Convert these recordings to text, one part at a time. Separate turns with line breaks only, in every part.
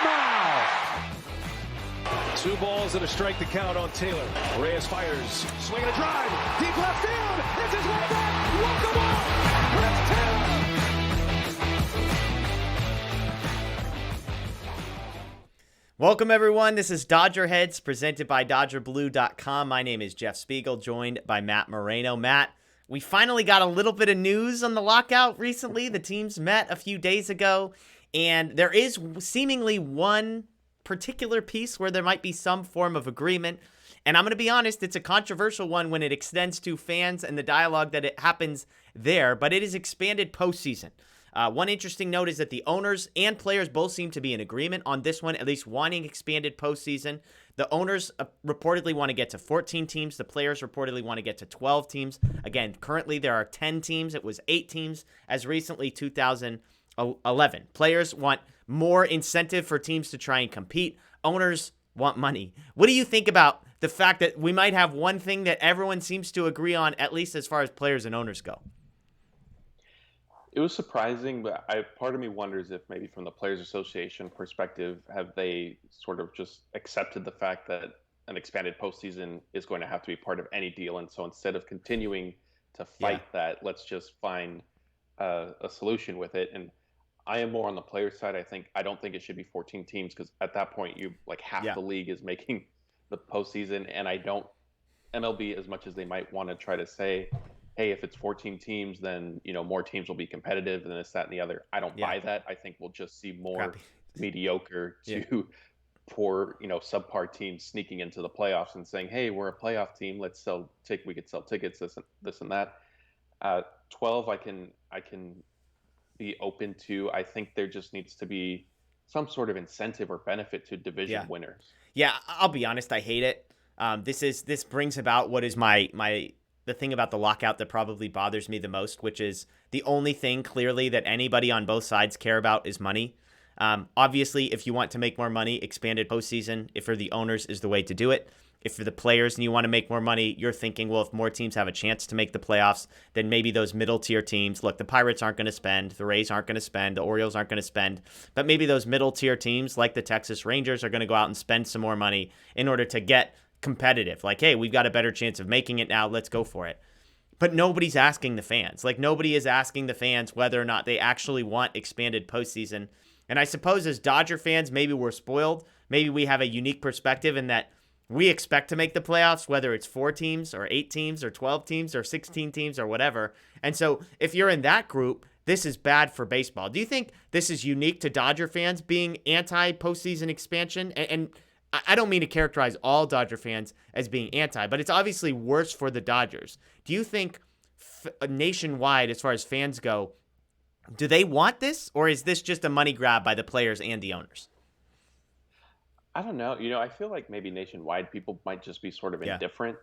mouth.
2 balls and a strike to count on Taylor. Reyes fires, swinging a drive, deep left field. This is way back. Walk the ball. Chris Taylor.
Welcome, everyone. This is DodgerHeads, presented by DodgerBlue.com. My name is Jeff Spiegel, joined by Matt Moreno. Matt, we finally got a little bit of news on the lockout recently. The teams met a few days ago, and there is seemingly one particular piece where there might be some form of agreement. And I'm going to be honest, it's a controversial one when it extends to fans and the dialogue that it happens there, but it is expanded postseason. One interesting note is that the owners and players both seem to be in agreement on this one, at least wanting expanded postseason. The owners reportedly want to get to 14 teams. The players reportedly want to get to 12 teams. Again, currently there are 10 teams. It was 8 teams as recently 2011. Players want more incentive for teams to try and compete. Owners want money. What do you think about the fact that we might have one thing that everyone seems to agree on, at least as far as players and owners go?
It was surprising, but part of me wonders if maybe from the Players Association perspective, have they sort of just accepted the fact that an expanded postseason is going to have to be part of any deal, and so instead of continuing to fight that, let's just find a solution with it. And I am more on the players' side. I don't think it should be 14 teams, because at that point, you like half the league is making the postseason, and MLB, as much as they might want to try to say, hey, if it's 14 teams, then, more teams will be competitive and this, that, and the other. I don't buy that. I think we'll just see more mediocre to poor, subpar teams sneaking into the playoffs and saying, hey, we're a playoff team. We could sell tickets, this and that. 12, I can be open to. I think there just needs to be some sort of incentive or benefit to division winners.
Yeah, I'll be honest. I hate it. This brings about what is the thing about the lockout that probably bothers me the most, which is the only thing clearly that anybody on both sides care about is money. Obviously, if you want to make more money, expanded postseason, if for the owners, is the way to do it. If for the players and you want to make more money, you're thinking, well, if more teams have a chance to make the playoffs, then maybe those middle tier teams, look, the Pirates aren't going to spend, the Rays aren't going to spend, the Orioles aren't going to spend, but maybe those middle tier teams like the Texas Rangers are going to go out and spend some more money in order to get competitive. Like, hey, we've got a better chance of making it now. Let's go for it. But nobody's asking the fans. Like, nobody is asking the fans whether or not they actually want expanded postseason. And I suppose as Dodger fans, maybe we're spoiled. Maybe we have a unique perspective in that we expect to make the playoffs, whether it's 4 teams or 8 teams or 12 teams or 16 teams or whatever. And so if you're in that group, this is bad for baseball. Do you think this is unique to Dodger fans being anti-postseason expansion? And I don't mean to characterize all Dodger fans as being anti, but it's obviously worse for the Dodgers. Do you think nationwide, as far as fans go, do they want this, or is this just a money grab by the players and the owners?
I don't know. I feel like maybe nationwide people might just be sort of indifferent.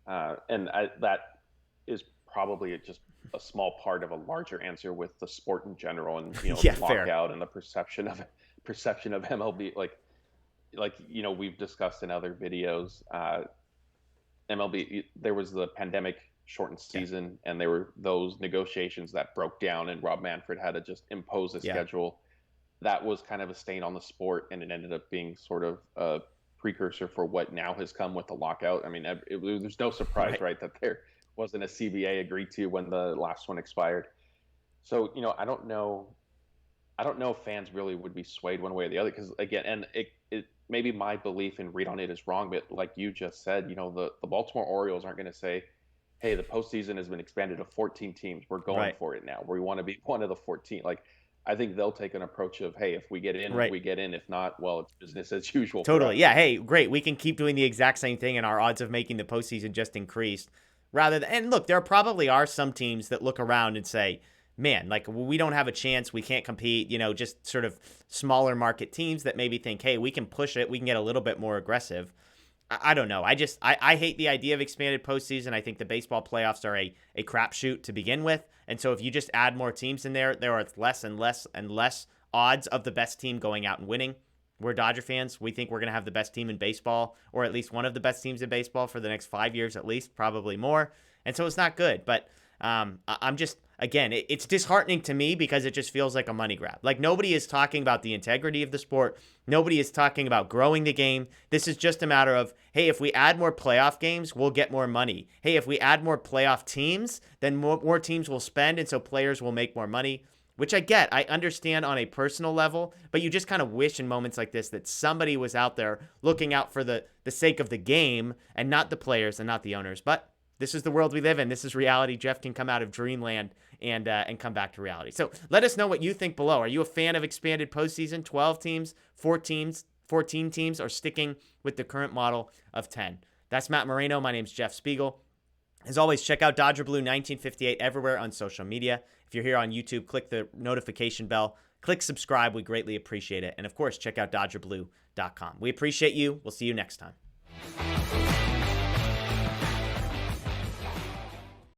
That is probably just a small part of a larger answer with the sport in general, and the lockout and the perception of MLB. Like we've discussed in other videos, MLB, there was the pandemic shortened season, and there were those negotiations that broke down, and Rob Manfred had to just impose a schedule. That was kind of a stain on the sport, and it ended up being sort of a precursor for what now has come with the lockout. I mean, there's no surprise, right, that there wasn't a CBA agreed to when the last one expired. So, I don't know if fans really would be swayed one way or the other, because again, and it maybe my belief and read on it is wrong, but like you just said, the Baltimore Orioles aren't going to say, hey, the postseason has been expanded to 14 teams. We're going for it now. We want to be one of the 14. Like, I think they'll take an approach of, hey, if we get in, we get in. If not, well, it's business as usual.
Totally. Yeah. Hey, great. We can keep doing the exact same thing, and our odds of making the postseason just increased. And look, there probably are some teams that look around and say, man, like, we don't have a chance. We can't compete, just sort of smaller market teams that maybe think, hey, we can push it. We can get a little bit more aggressive. I don't know. I hate the idea of expanded postseason. I think the baseball playoffs are a crapshoot to begin with. And so if you just add more teams in there are less and less and less odds of the best team going out and winning. We're Dodger fans. We think we're going to have the best team in baseball, or at least one of the best teams in baseball for the next 5 years at least, probably more. And so it's not good. But I'm just again, it's disheartening to me because it just feels like a money grab. Like, nobody is talking about the integrity of the sport. Nobody is talking about growing the game. This is just a matter of, hey, if we add more playoff games, we'll get more money. Hey, if we add more playoff teams, then more teams will spend, and so players will make more money, which I get. I understand on a personal level, but you just kind of wish in moments like this that somebody was out there looking out for the sake of the game and not the players and not the owners. But this is the world we live in. This is reality. Jeff can come out of dreamland and come back to reality. So let us know what you think below. Are you a fan of expanded postseason, 12 teams, 14 teams, or sticking with the current model of 10? That's Matt Moreno. My name's Jeff Spiegel. As always, check out Dodger Blue 1958 everywhere on social media. If you're here on YouTube, click the notification bell. Click subscribe. We greatly appreciate it. And of course, check out DodgerBlue.com. We appreciate you. We'll see you next time.